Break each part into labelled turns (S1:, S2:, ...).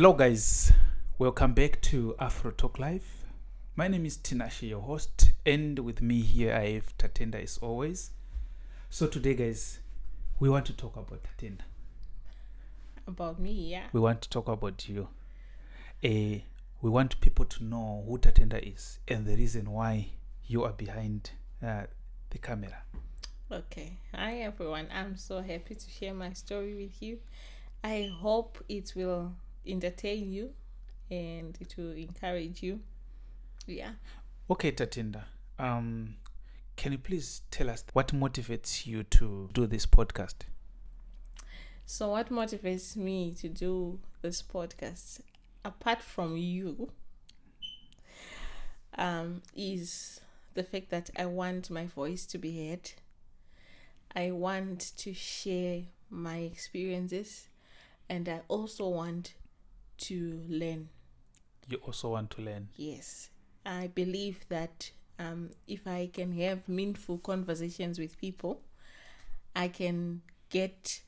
S1: Hello guys, welcome back to Afro Talk Live. My name is Tinashe, your host, and with me here I have Tatenda as always. So today guys, we want to talk about Tatenda.
S2: About me, yeah.
S1: We want to talk about you. We want people to know who Tatenda is and the reason why you are behind the camera.
S2: Okay. Hi everyone. I'm so happy to share my story with you. I hope it will entertain you and it will encourage you. Yeah.
S1: Okay, Tatenda. Can you please tell us what motivates you to do this podcast?
S2: So what motivates me to do this podcast, apart from you, is the fact that I want my voice to be heard. I want to share my experiences, and I also want to learn.
S1: You also want to learn?
S2: Yes. I believe that if I can have meaningful conversations with people, I can get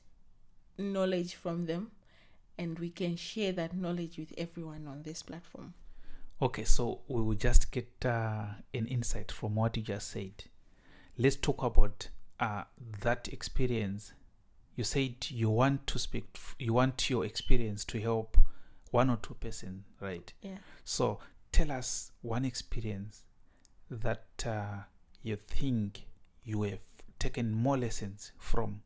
S2: knowledge from them, and we can share that knowledge with everyone on this platform.
S1: Okay, so we will just get an insight from what you just said. Let's talk about that experience. You said you want to speak, you want your experience to help one or two persons, right?
S2: Yeah.
S1: So tell us one experience that you think you have taken more lessons from,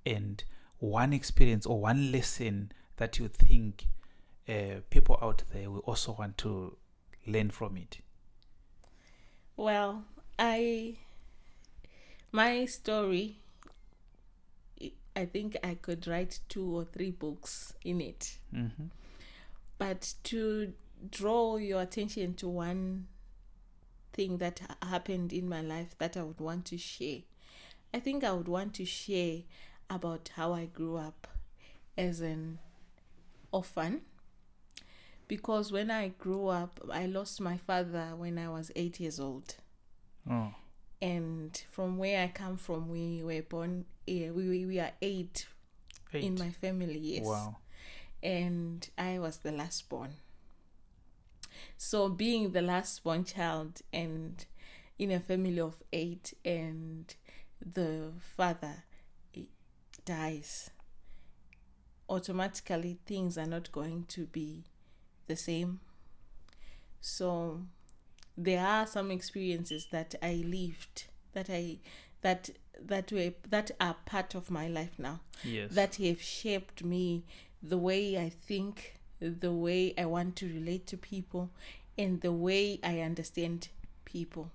S1: and one experience or one lesson that you think people out there will also want to learn from it.
S2: Well, my story, I think I could write 2 or 3 books in it.
S1: Mm-hmm.
S2: But to draw your attention to one thing that happened in my life that I would want to share, I think I would want to share about how I grew up as an orphan. Because when I grew up, I lost my father when I was 8 years old.
S1: Oh.
S2: And from where I come from, we were born, we are eight in my family, yes.
S1: Wow.
S2: And I was the last born. So being the last born child and in a family of 8, and the father dies, automatically things are not going to be the same. So there are some experiences that I lived that are part of my life now.
S1: Yes.
S2: That have shaped me, the way I think, the way I want to relate to people, and the way I understand people.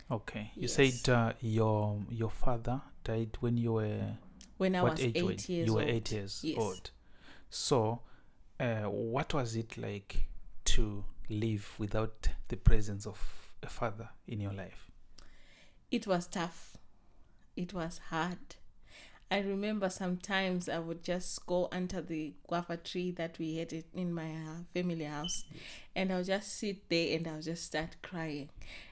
S1: Okay.
S2: Yes.
S1: You said your father died when you were
S2: when I
S1: what
S2: was
S1: age
S2: 8 years
S1: you
S2: old.
S1: were 8 years
S2: Yes.
S1: old. So what was it like to live without the presence of a father in your life?
S2: It was tough. It was hard. I remember sometimes I would just go under the guava tree that we had in my family house.
S1: Yes.
S2: And I'll just sit there and I'll just start crying.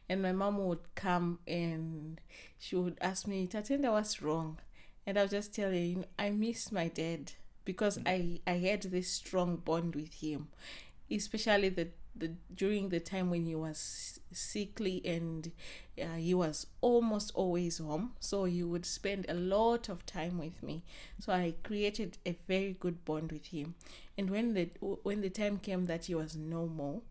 S2: And my mom would come and she would ask me, Tatenda, what's wrong? And I'll just tell her, I miss my dad, because I had this strong bond with him, especially the during the time when he was sickly, and he was almost always home, so he would spend a lot of time with me. So I created a very good bond with him. And when the time came that he was no more,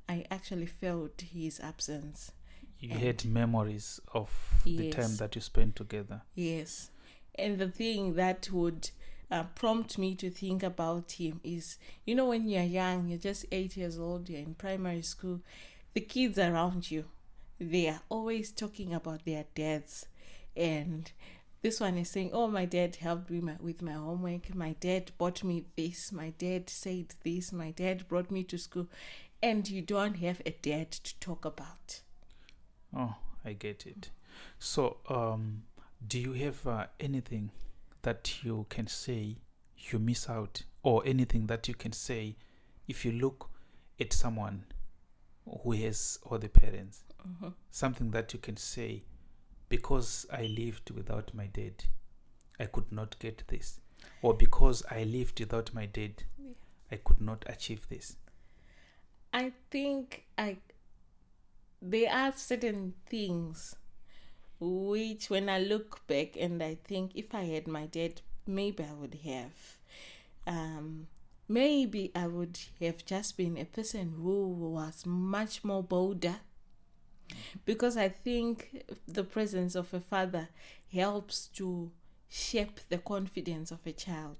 S2: I actually felt his absence.
S1: You had memories of the
S2: Yes.
S1: time that you spent together.
S2: Yes. And the thing that would prompt me to think about him is, when you're young, you're just 8 years old, you're in primary school, the kids around you, they are always talking about their dads. And this one is saying, oh, my dad helped me with my homework, my dad bought me this, my dad said this, my dad brought me to school. And you don't have a dad to talk about.
S1: Oh, I get it. So do you have anything that you can say you miss out, or anything that you can say if you look at someone who has all the parents?
S2: Mm-hmm.
S1: Something that you can say, because I lived without my dad, I could not get this, or because I lived without my dad, I could not achieve this?
S2: I think there are certain things which, when I look back and I think if I had my dad, maybe I would have. Maybe I would have just been a person who was much more bolder, because I think the presence of a father helps to shape the confidence of a child.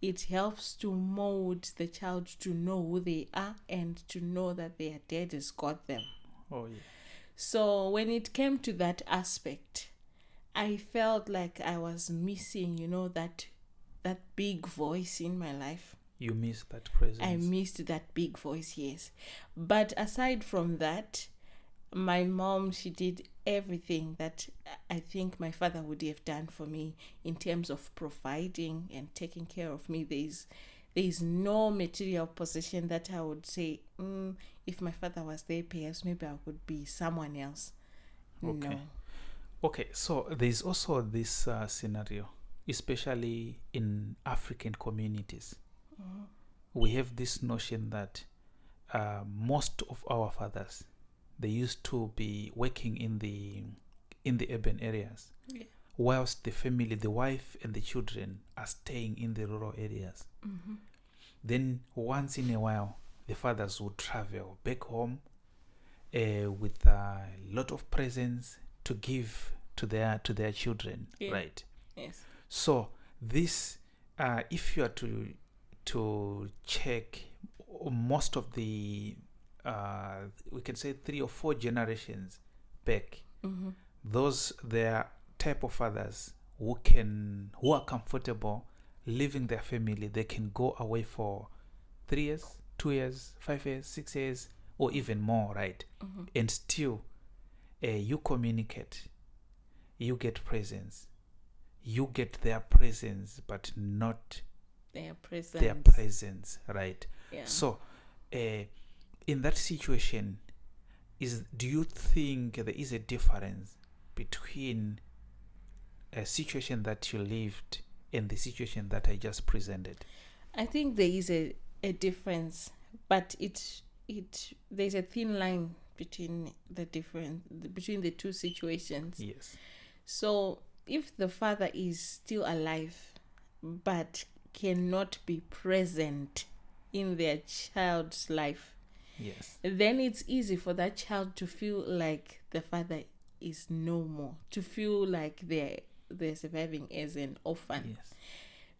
S2: It helps to mold the child to know who they are and to know that their dad has got them.
S1: Oh, yeah.
S2: So when it came to that aspect, I felt like I was missing, that big voice in my life.
S1: You missed that presence.
S2: I missed that big voice, yes. But aside from that, my mom, she did everything that I think my father would have done for me in terms of providing and taking care of me. There's no material possession that I would say, if my father was there, perhaps maybe I would be someone else.
S1: Okay.
S2: No.
S1: Okay, so there's also this scenario, especially in African communities. We have this notion that most of our fathers, they used to be working in the urban areas, whilst the family, the wife and the children, are staying in the rural areas. Then once in a while, the fathers would travel back home with a lot of presents to give to their children, right?
S2: Yes.
S1: So this, if you are to check most of the we can say 3 or 4 generations back, those their type of fathers who are comfortable leaving their family. They can go away for 3 years, 2 years, 5 years, 6 years, or even more, right? And still you communicate, you get presence, you get their presence, but not
S2: Their
S1: presence, right?
S2: Yeah.
S1: So in that situation, do you think there is a difference between a situation that you lived and the situation that I just presented?
S2: I think there is a difference, but there's a thin line between between the two situations.
S1: Yes.
S2: So if the father is still alive but cannot be present in their child's life,
S1: yes,
S2: then it's easy for that child to feel like the father is no more, to feel like they're surviving as an orphan.
S1: yes,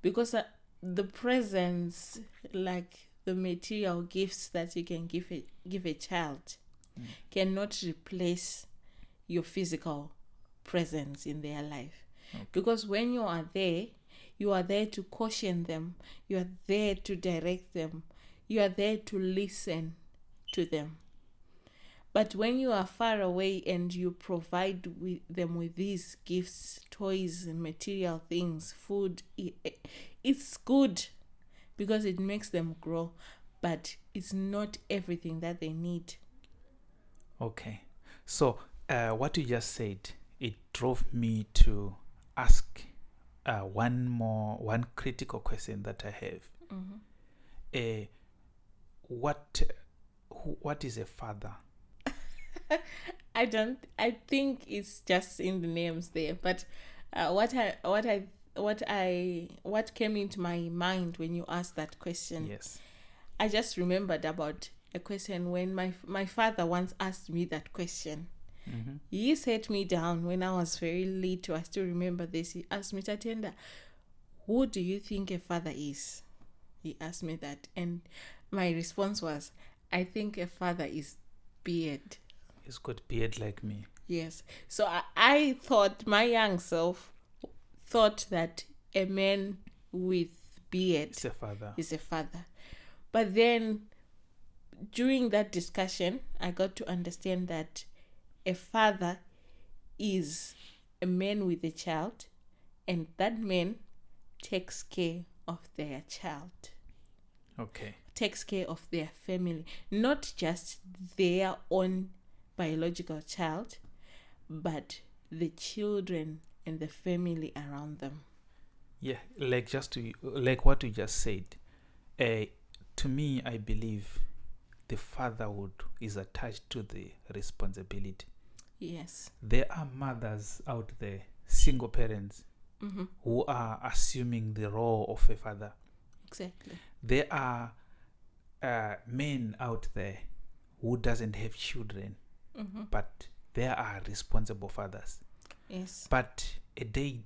S2: Because the presence, like the material gifts that you can give a child, cannot replace your physical presence in their life.
S1: Okay.
S2: Because when you are there to caution them, you are there to direct them, you are there to listen to them. But when you are far away and you provide them with these gifts, toys and material things, food, it's good because it makes them grow, but it's not everything that they need.
S1: Okay. So what you just said, it drove me to ask one critical question that I have. What is a father?
S2: I think it's just in the names there, but what came into my mind when you asked that question,
S1: Yes,
S2: I just remembered about a question when my father once asked me that question. He sat me down when I was very little. I still remember this. He asked me, Tatenda, who do you think a father is? He asked me that, and my response was, I think a father is beard.
S1: he's got beard like me.
S2: Yes. So I thought, my young self thought that a man with beard
S1: It's a father.
S2: is a father. But then during that discussion, I got to understand that a father is a man with a child, and that man takes care of their child.
S1: Okay.
S2: Takes care of their family, not just their own biological child, but the children and the family around them.
S1: Yeah, like what you just said. to me, I believe the fatherhood is attached to the responsibility.
S2: Yes.
S1: There are mothers out there, single parents,
S2: Mm-hmm.
S1: who are assuming the role of a father.
S2: Exactly.
S1: There are men out there who doesn't have children,
S2: Mm-hmm.
S1: but they are responsible fathers.
S2: Yes.
S1: But a dead,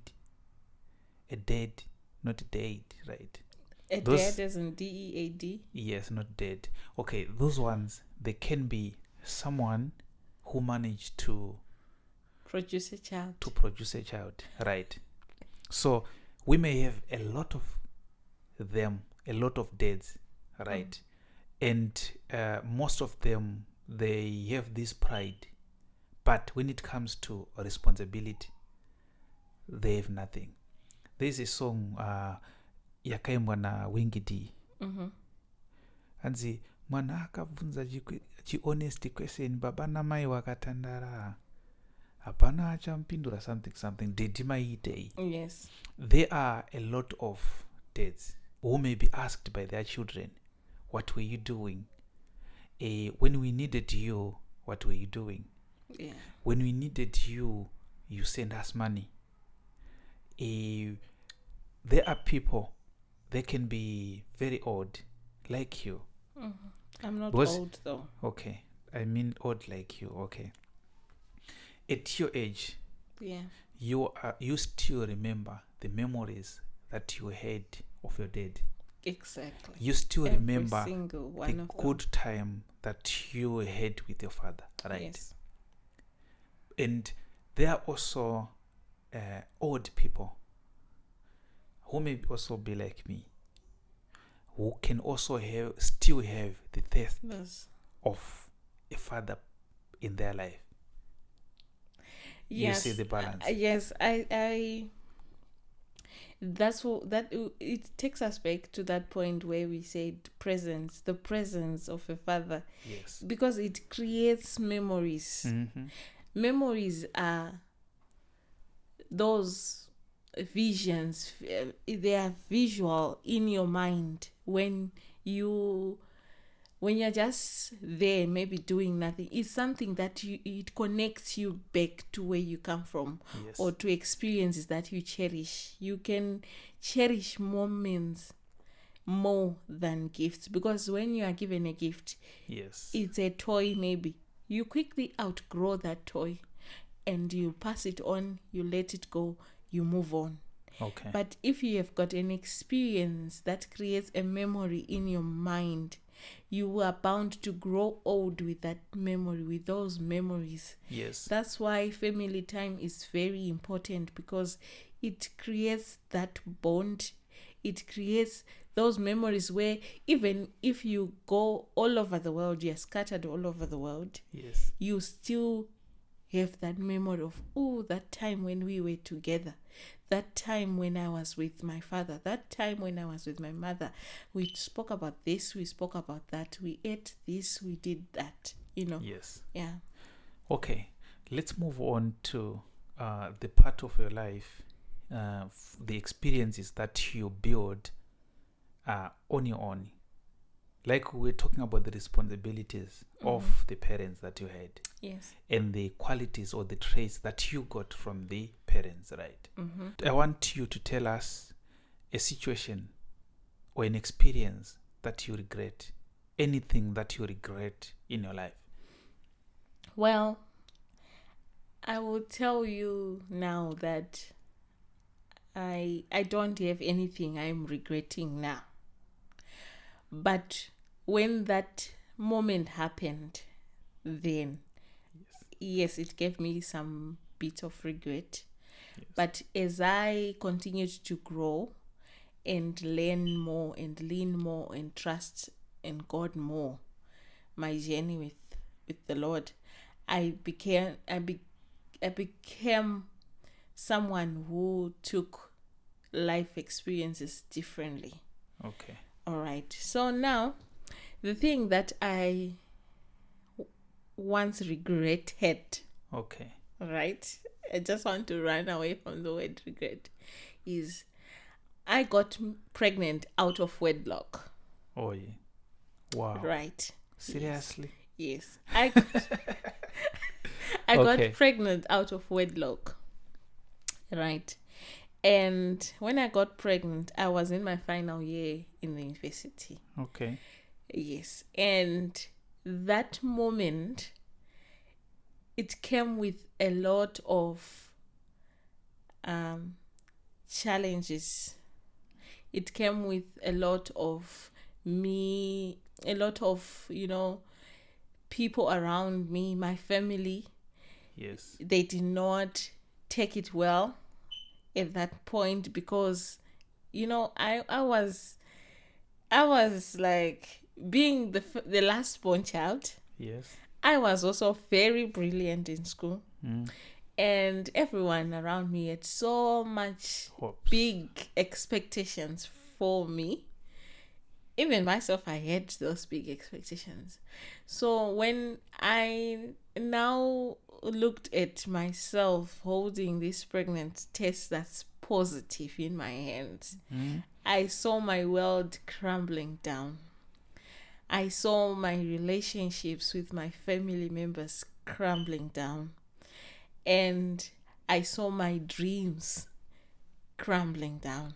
S1: not dead, right?
S2: Dead as in DEAD.
S1: Yes, not dead. Okay, those ones, they can be someone who managed to
S2: Produce a child.
S1: produce a child, right? So we may have a lot of them, a lot of dads, right? And most of them, they have this pride, but when it comes to responsibility, they have nothing. There's a song yakaimbwa na Wingidi,
S2: Mm-hmm.
S1: anzi mwana akabvunza honest question, baba namai wakatandara, hapana achampindura something did maitei.
S2: Yes.
S1: There are a lot of dads who may be asked by their children, what were you doing? When we needed you, what were you doing?
S2: Yeah.
S1: When we needed you, you send us money. There are people, they can be very old, like you.
S2: Mm-hmm. I'm not
S1: Because-
S2: old though.
S1: Okay, I mean old like you. Okay. At your age,
S2: Yeah.
S1: you still remember the memories that you had of your dad.
S2: Exactly.
S1: You still
S2: Every
S1: remember
S2: single
S1: the
S2: one of
S1: good time that you had with your father,
S2: them.
S1: right?
S2: Yes.
S1: And there are also old people who may also be like me, who can also still have the thirst
S2: Yes.
S1: of a father in their life.
S2: Yes.
S1: You see the balance.
S2: Yes. I. That's what it takes us back to that point where we said the presence of a father,
S1: Yes.
S2: because it creates memories.
S1: Mm-hmm.
S2: Memories are those visions. They are visual in your mind when you're just there, maybe doing nothing. It's something that it connects you back to where you come from,
S1: Yes.
S2: or to experiences that you cherish. You can cherish moments more than gifts, because when you are given a gift,
S1: Yes.
S2: it's a toy, maybe you quickly outgrow that toy and you pass it on, you let it go, you move on.
S1: Okay.
S2: But if you have got an experience that creates a memory in your mind, you are bound to grow old with that memory, with those memories.
S1: Yes.
S2: That's why family time is very important, because it creates that bond. It creates those memories where even if you go all over the world, you're scattered all over the world,
S1: Yes.
S2: you still have that memory of, oh, that time when we were together, that time when I was with my father, that time when I was with my mother. We spoke about this, we spoke about that, we ate this, we did that,
S1: Yes.
S2: Yeah.
S1: Okay. Let's move on to the part of your life, the experiences that you build on your own. Like we were talking about the responsibilities of the parents that you had,
S2: Yes.
S1: and the qualities or the traits that you got from the parents, right?
S2: Mm-hmm.
S1: I want you to tell us a situation or an experience that you regret, anything that you regret in your life.
S2: Well, I will tell you now that I don't have anything I'm regretting now. But when that moment happened, then yes, it gave me some bit of regret.
S1: Yes.
S2: But as I continued to grow and learn more and lean more and trust in God more, my journey with the Lord, I became someone who took life experiences differently.
S1: Okay.
S2: All right. So now, the thing that I once regretted,
S1: Okay.
S2: right? I just want to run away from the word regret, is I got pregnant out of wedlock.
S1: Oh, yeah. Wow.
S2: Right.
S1: Seriously?
S2: Yes. I got, I
S1: Okay.
S2: got pregnant out of wedlock. Right. And when I got pregnant, I was in my final year in the university.
S1: Okay.
S2: Yes. And that moment, it came with a lot of challenges. It came with a lot of people around me, my family.
S1: Yes.
S2: They did not take it well at that point because, I was like being the last born child.
S1: Yes.
S2: I was also very brilliant in school. And everyone around me had so much
S1: Hopes.
S2: big expectations for me. Even myself, I had those big expectations. So when I now looked at myself holding this pregnant test that's positive in my hands, I saw my world crumbling down. I saw my relationships with my family members crumbling down. And I saw my dreams crumbling down.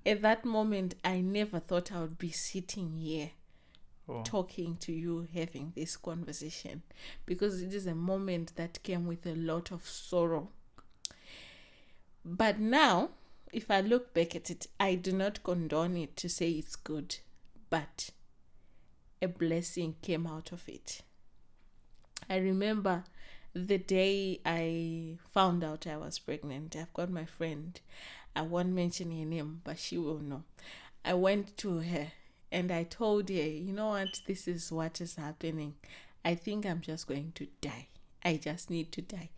S2: At that moment, I never thought I would be sitting here talking to you, having this conversation, because it is a moment that came with a lot of sorrow. But now, if I look back at it, I do not condone it to say it's good, but a blessing came out of it. I remember the day I found out I was pregnant. I've got my friend, I won't mention her name, but she will know. I went to her and I told her, you know what, this is what is happening. I think I'm just going to die. I just need to die.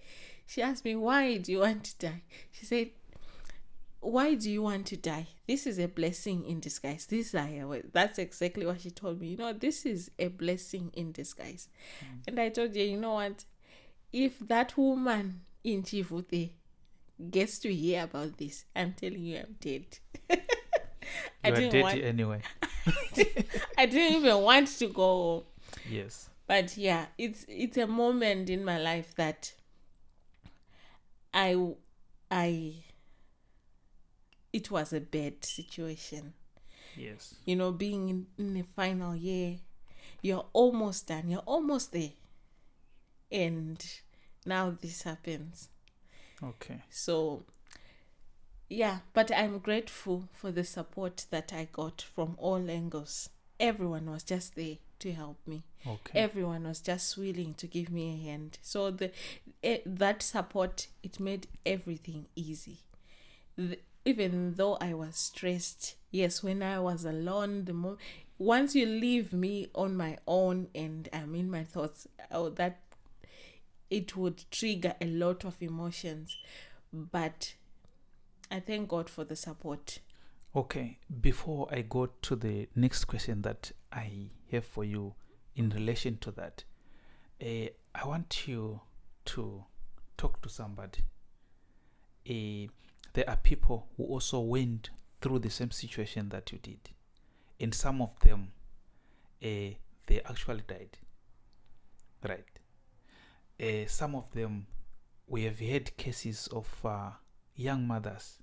S2: She asked me, why do you want to die? She said, why do you want to die? This is a blessing in disguise. That's exactly what she told me. This is a blessing in disguise. And I told her, you know what? If that woman in Chivute gets to hear about this, I'm telling you, I'm dead.
S1: You are dead anyway.
S2: I didn't even want to go home.
S1: Yes.
S2: But yeah, it's a moment in my life that it was a bad situation.
S1: Yes.
S2: Being in the final year, you're almost done. You're almost there. And now this happens.
S1: Okay.
S2: So, yeah, but I'm grateful for the support that I got from all angles. Everyone was just there to help me.
S1: Okay.
S2: Everyone was just willing to give me a hand. So that support, it made everything easy. Even though I was stressed, yes, when I was alone, once you leave me on my own and I'm in my thoughts, that it would trigger a lot of emotions. But I thank God for the support.
S1: Okay, before I go to the next question that I have for you in relation to that, I want you to talk to somebody. There are people who also went through the same situation that you did. And some of them, they actually died. Right. Some of them, we have had cases of young mothers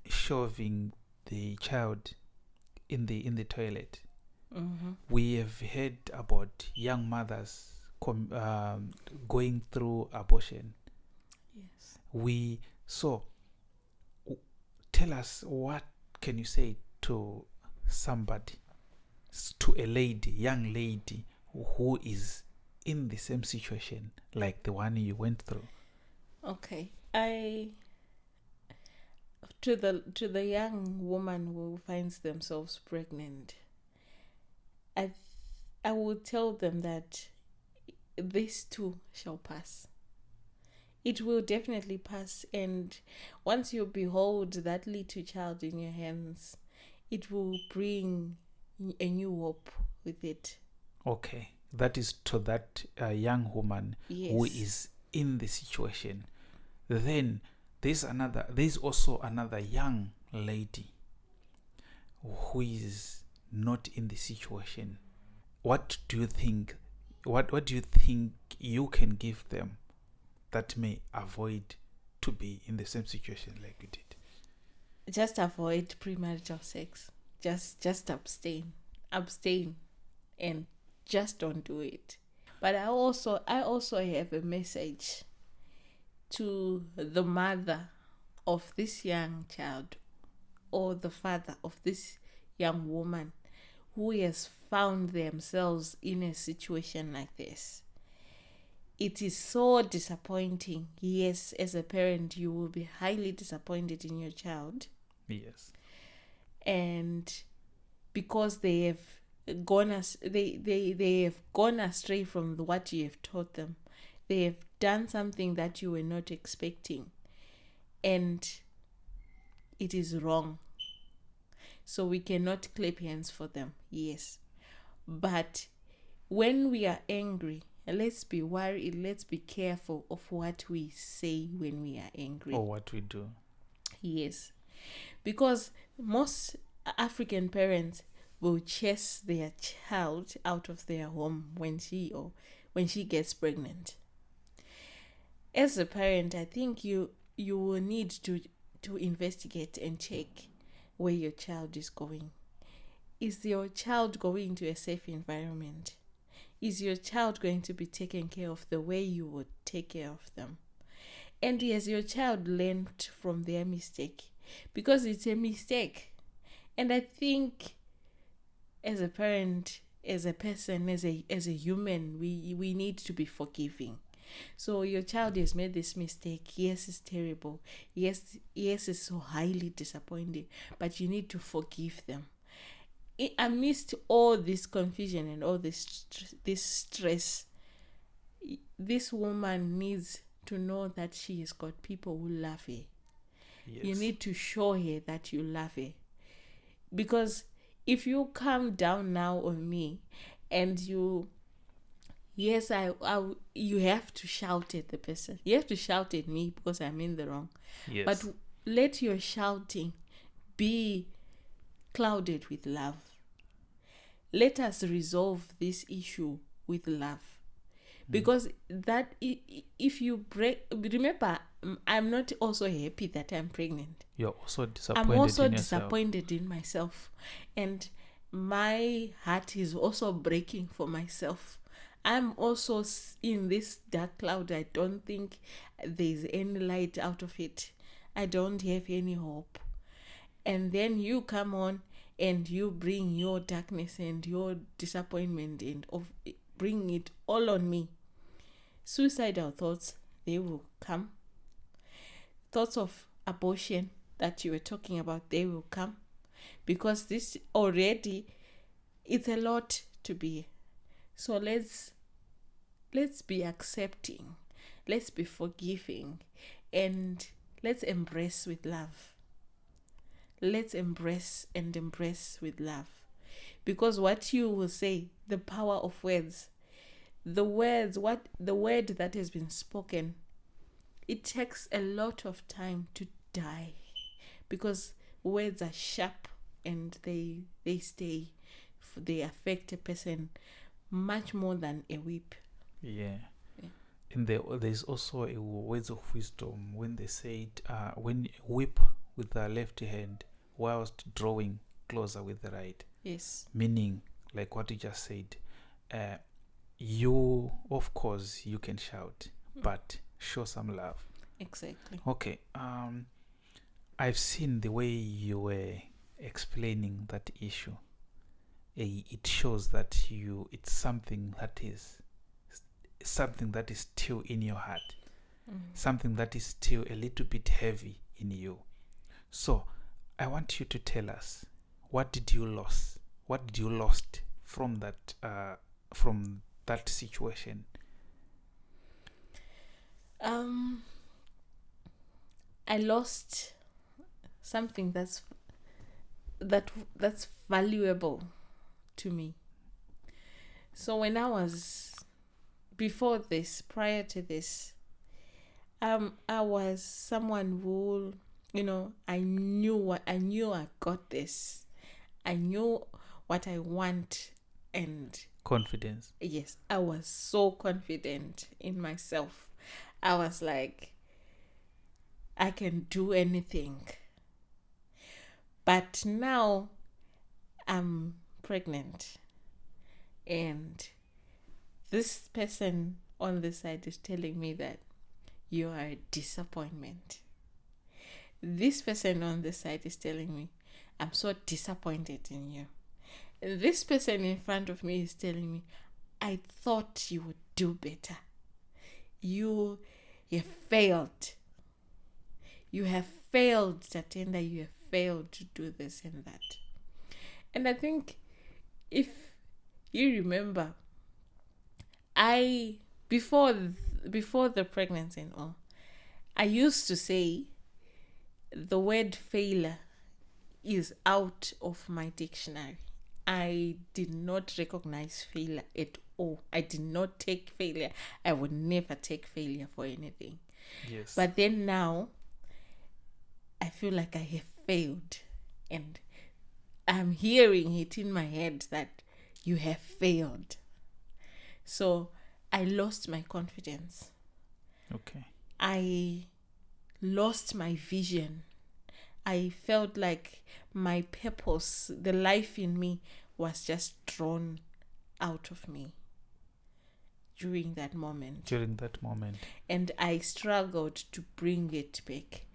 S1: shoving the child in the toilet.
S2: Mm-hmm.
S1: We have heard about young mothers going through abortion.
S2: Yes.
S1: So tell us, what can you say to somebody, to a young lady who is in the same situation like the one you went through?
S2: Okay. To the young woman who finds themselves pregnant, I would tell them that this too shall pass. It will definitely pass, and once you behold that little child in your hands, it will bring a new hope with it.
S1: Okay, that is to that young woman.
S2: Yes.
S1: Who is in the situation. Then there's also another young lady who is not in the situation, what do you think? What do you think you can give them that may avoid to be in the same situation like you did?
S2: Just avoid premarital sex. Just abstain, and just don't do it. But I also have a message to the mother of this young child, or the father of this young woman who has found themselves in a situation like this. It is so disappointing. Yes, as a parent, you will be highly disappointed in your child.
S1: Yes.
S2: And because they have gone they have gone astray from what you have taught them. They have done something that you were not expecting, and it is wrong. So we cannot clap hands for them, yes. But when we are angry, let's be worried, let's be careful of what we say when we are angry.
S1: Or what we do.
S2: Yes. Because most African parents will chase their child out of their home when she gets pregnant. As a parent, I think you will need to investigate and check where your child is going. Is your child going to a safe environment? Is your child going to be taken care of the way you would take care of them? And has your child learned from their mistake? Because it's a mistake. And I think as a parent, as a person, as a human, we need to be forgiving. So your child has made this mistake. Yes, it's terrible. Yes, it's so highly disappointing. But you need to forgive them. Amidst all this confusion and all this stress, this woman needs to know that she has got people who love her. Yes. You need to show her that you love her. Because if you come down now on me and you have to shout at the person. You have to shout at me because I'm in the wrong.
S1: Yes.
S2: But let your shouting be clouded with love. Let us resolve this issue with love. Because that if you break, remember, I'm not also happy that I'm pregnant.
S1: You're also disappointed.
S2: I'm also
S1: in
S2: disappointed in myself, and my heart is also breaking for myself. I'm also in this dark cloud. I don't think there's any light out of it. I don't have any hope. And then you come on and you bring your darkness and your disappointment and bring it all on me. Suicidal thoughts, they will come. Thoughts of abortion that you were talking about, they will come. Because this already, it's a lot to be. So let's be accepting. Let's be forgiving. And let's embrace with love. Let's embrace with love. Because what you will say, the power of words, the word that has been spoken, it takes a lot of time to die. Because words are sharp and they stay. They affect a person much more than a whip.
S1: Yeah. And there's also a words of wisdom when they said, when you whip with the left hand whilst drawing closer with the right.
S2: Yes. Meaning,
S1: like what you just said, you, of course, you can shout, but show some love.
S2: Exactly.
S1: Okay. I've seen the way you were explaining that issue. It shows that it's something that is still in your heart, something that is still a little bit heavy in you. So I want you to tell us, what did you lose from that situation?
S2: I lost something that's valuable to me. So when I was prior to this, I was someone who, I knew I got this. I knew what I want. And
S1: Confidence.
S2: yes, I was so confident in myself. I was like, I can do anything. But now I'm pregnant, and this person on the side is telling me that you are a disappointment. This person on the side is telling me, I'm so disappointed in you. And this person in front of me is telling me, I thought you would do better. You failed. You have failed, Tatenda. You have failed to do this and that. And I think, if you remember, before the pregnancy and all, I used to say the word failure is out of my dictionary. I did not recognize failure at all. I did not take failure. I would never take failure for anything.
S1: Yes.
S2: But then now, I feel like I have failed. And I'm hearing it in my head that you have failed. So I lost my confidence.
S1: Okay.
S2: I lost my vision. I felt like my purpose, the life in me, was just drawn out of me during that moment. And I struggled to bring it back.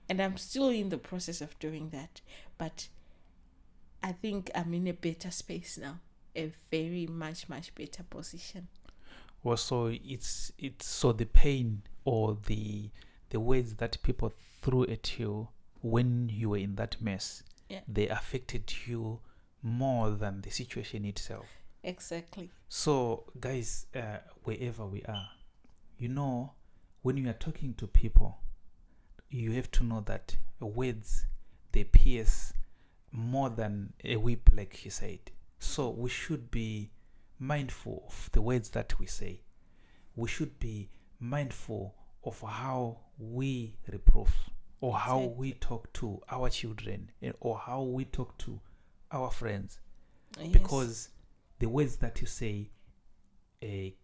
S2: And I'm still in the process of doing that. But I think I'm in a better space now. A very much better position.
S1: Also, it's so the pain or the words that people threw at you when you were in that mess, they affected you more than the situation itself.
S2: Exactly.
S1: So, guys, wherever we are, when you are talking to people, you have to know that words, they pierce more than a whip, like he said. So we should be mindful of the words that we say. We should be mindful of how we reprove, or how we talk to our children, or how we talk to our friends. Yes. Because the words that you say, a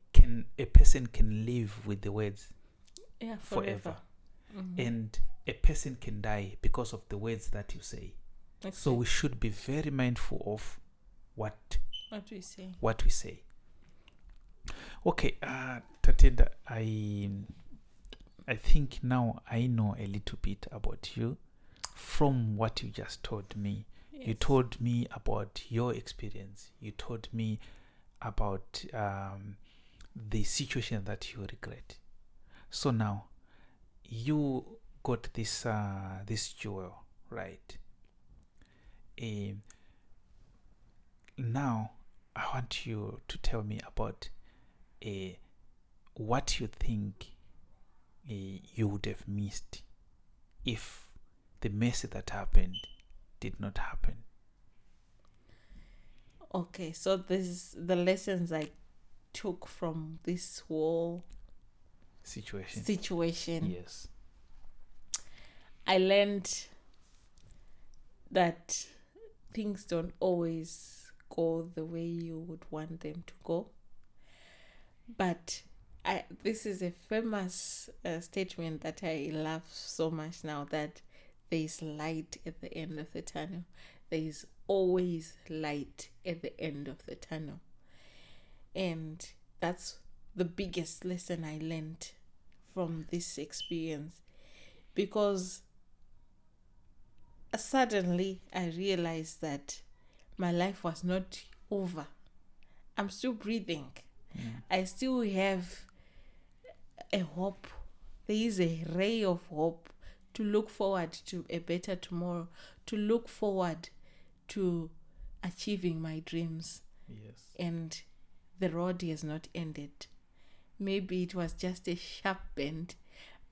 S1: person can live with the words forever. Mm-hmm. And a person can die because of the words that you say. Okay. So we should be very mindful of what we say. Okay, Tatenda, I think now I know a little bit about you from what you just told me. Yes. You told me about your experience. You told me about the situation that you regret. So now you got this jewel, right? Now I want you to tell me about what you think you would have missed if the mess that happened did not happen.
S2: Okay, so this is the lessons I took from this whole situation.
S1: Yes.
S2: I learned that things don't always go the way you would want them to go. But this is a famous statement that I love so much now, that there is light at the end of the tunnel. There is always light at the end of the tunnel. And that's the biggest lesson I learned from this experience. Because suddenly I realized that my life was not over. I'm still breathing. I still have a hope. There is a ray of hope to look forward to a better tomorrow, to look forward to achieving my dreams.
S1: Yes.
S2: And the road has not ended. Maybe it was just a sharp bend,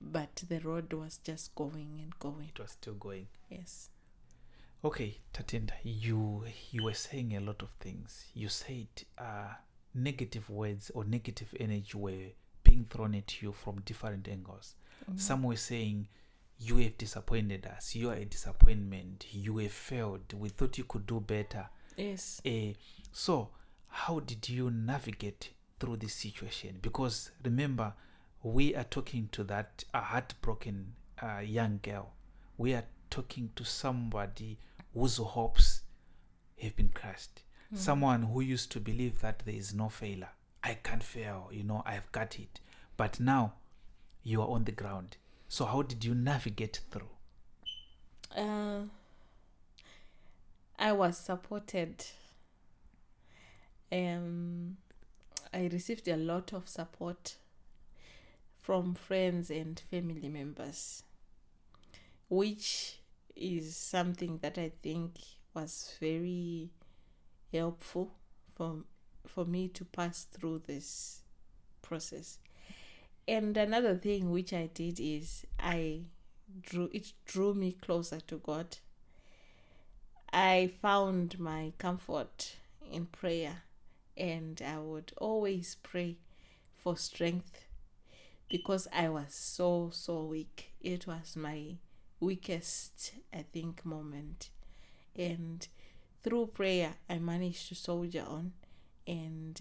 S2: but the road was just going and going.
S1: It was still going.
S2: Yes.
S1: Okay, Tatenda, you were saying a lot of things. You said negative words or negative energy were being thrown at you from different angles. Mm-hmm. Some were saying, you have disappointed us. You are a disappointment. You have failed. We thought you could do better.
S2: Yes.
S1: So how did you navigate through this situation? Because remember, we are talking to that heartbroken young girl. We are talking to somebody whose hopes have been crushed. Someone who used to believe that there is no failure. I can't fail, I've got it. But now you are on the ground. So how did you navigate through?
S2: I was supported. I received a lot of support from friends and family members, which is something that I think was very helpful for me to pass through this process. And another thing which I did is it drew me closer to God. I found my comfort in prayer, and I would always pray for strength because I was so weak. It was my weakest, I think, moment. And through prayer, I managed to soldier on and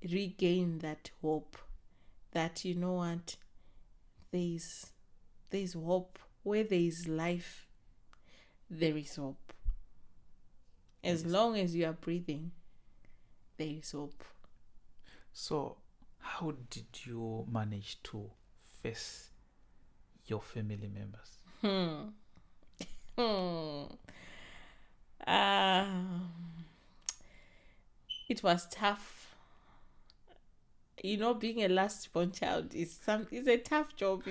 S2: regain that hope that, you know what, there's hope. Where there is life, there is hope. As long as you are breathing, there is hope.
S1: So how did you manage to face your family members?
S2: It was tough. Being a last born child is a tough job,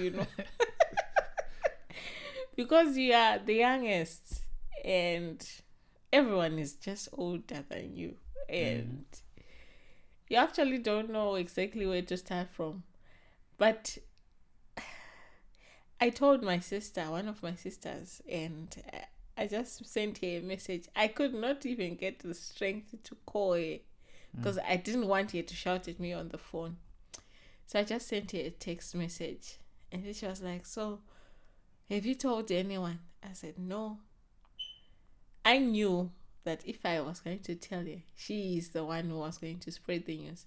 S2: because you are the youngest and everyone is just older than you, and you actually don't know exactly where to start from. But I told my sister, one of my sisters, and I just sent her a message. I could not even get the strength to call her because I didn't want her to shout at me on the phone. So I just sent her a text message, and then she was like, "So, have you told anyone?" I said, "No." I knew that if I was going to tell her, she is the one who was going to spread the news,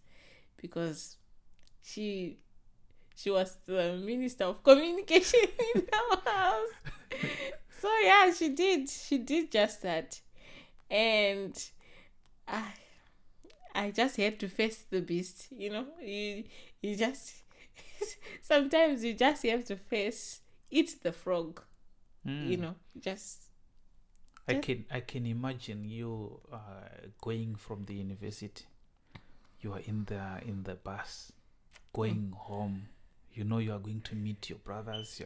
S2: because she was the minister of communication in our house. So yeah, she did just that. And I just had to face the beast, you just sometimes you just have to eat the frog, just
S1: I can imagine you going from the university. You are in the bus going home. You are going to meet your brothers.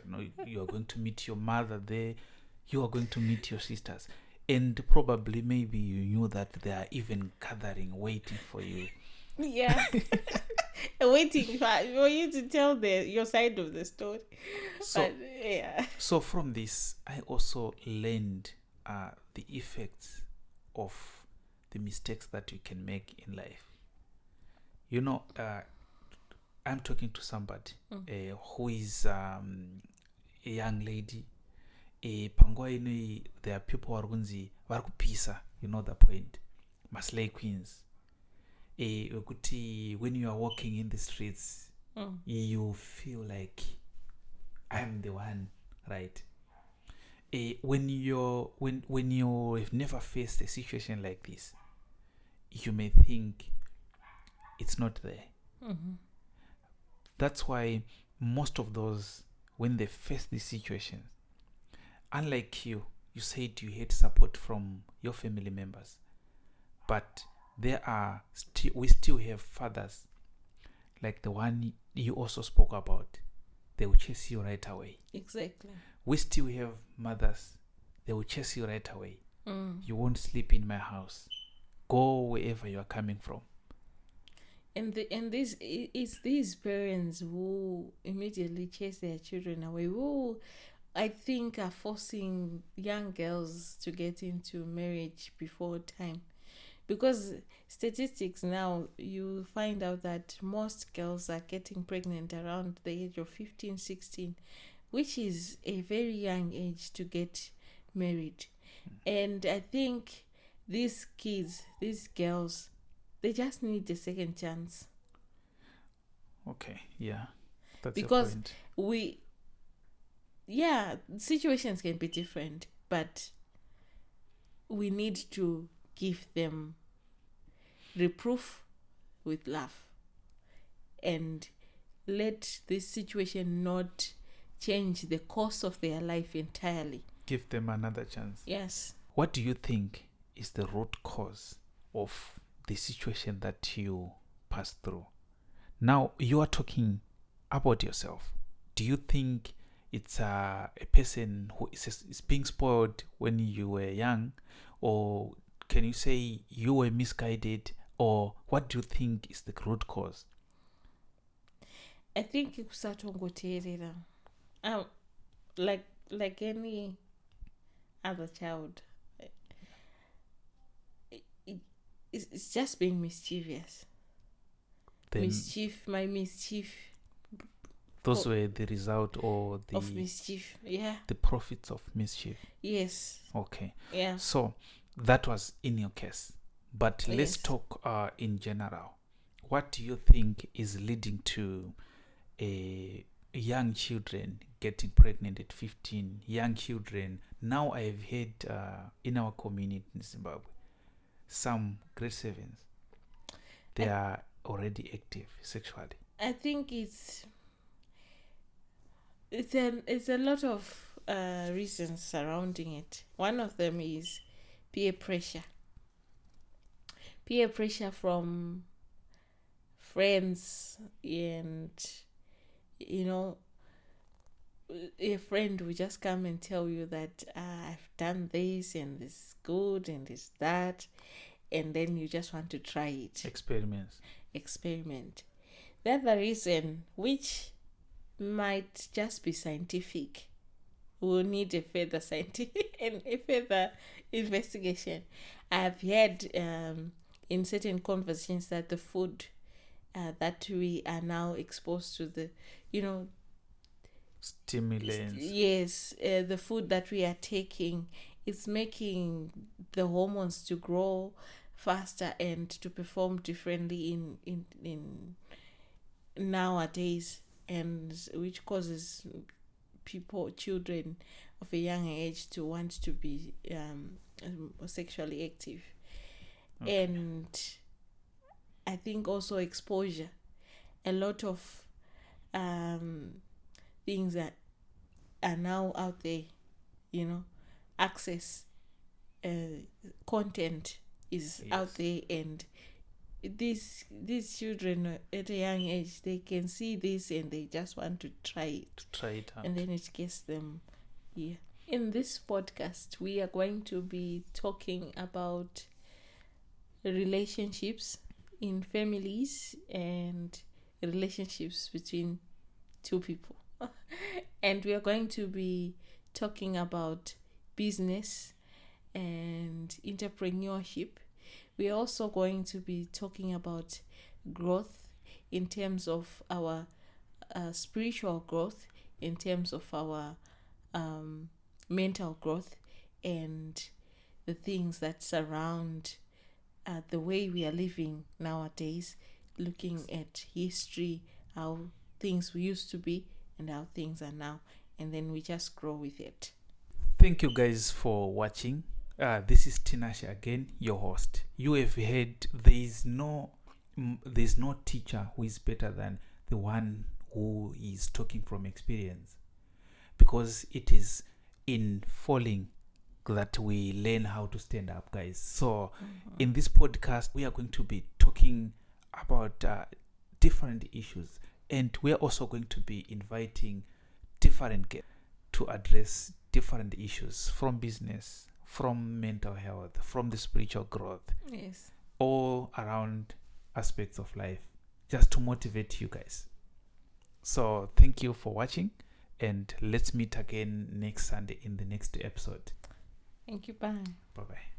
S1: You are going to meet your mother there. You are going to meet your sisters, and probably maybe you knew that they are even gathering, waiting for you.
S2: Yeah. Waiting for you to tell your side of the story.
S1: So from this, I also learned the effects of the mistakes that you can make in life. I'm talking to somebody who is a young lady. Panguva inoi, there are people warunzi varikupisa, the point, maslay queens. When you are walking in the streets, you feel like I'm the one, right? When you have never faced a situation like this, you may think it's not there. That's why most of those, when they face this situation, unlike you said you had support from your family members, but we still have fathers like the one you also spoke about. They will chase you right away.
S2: Exactly.
S1: We still have mothers. They will chase you right away. You won't sleep in my house. Go wherever you are coming from.
S2: And these parents who immediately chase their children away, who I think are forcing young girls to get into marriage before time. Because statistics now, you find out that most girls are getting pregnant around the age of 15, 16, which is a very young age to get married. And I think these kids, these girls, they just need a second chance.
S1: Okay, yeah. That's
S2: Because
S1: your point.
S2: situations can be different, but we need to give them reproof with love and let this situation not change the course of their life entirely.
S1: Give them another chance.
S2: Yes.
S1: What do you think is the root cause of the situation that you passed through? Now, you are talking about yourself. Do you think it's a person who is being spoiled when you were young? Or can you say you were misguided? Or what do you think is the root cause?
S2: I think kusatongoteerera. Like any other child, it's just being mischievous.
S1: Then
S2: My mischief.
S1: those were the result or the
S2: of mischief. Yeah.
S1: the profits of mischief.
S2: Yes.
S1: Okay.
S2: Yeah.
S1: So that was in your case. But let's
S2: Yes.
S1: talk in general. What do you think is leading to young children getting pregnant at 15? Young children. Now I've heard in our community in Zimbabwe, some grade 7s, they are already active sexually.
S2: I think it's a lot of reasons surrounding it. One of them is peer pressure. Peer pressure from friends, and a friend will just come and tell you that I've done this and this is good and this that, and then you just want to try it. Experiment. The other reason, which might just be scientific, we'll need a further scientific and a further investigation. I've heard in certain conversations that the food that we are now exposed to, the
S1: stimulants.
S2: Yes, the food that we are taking is making the hormones to grow faster and to perform differently in nowadays, and which causes children of a young age to want to be sexually active. Okay. And I think also exposure. A lot of things that are now out there, access, content is out there, and these children at a young age, they can see this and they just want to try it out. And then it gets them here. In this podcast, we are going to be talking about relationships in families and relationships between two people. And we are going to be talking about business and entrepreneurship. We are also going to be talking about growth in terms of our spiritual growth, in terms of our mental growth, and the things that surround the way we are living nowadays, looking at history, how things used to be and how things are now, and then we just grow with it.
S1: Thank you guys for watching. This is Tinashe again, your host. You have heard there's no teacher who is better than the one who is talking from experience, because it is in falling that we learn how to stand up, guys. So in this podcast, we are going to be talking about different issues, and we are also going to be inviting different guests to address different issues, from business, from mental health, from the spiritual growth.
S2: Yes.
S1: All around aspects of life, just to motivate you guys. So thank you for watching, and let's meet again next Sunday in the next episode.
S2: Thank you. Bye.
S1: Bye-bye.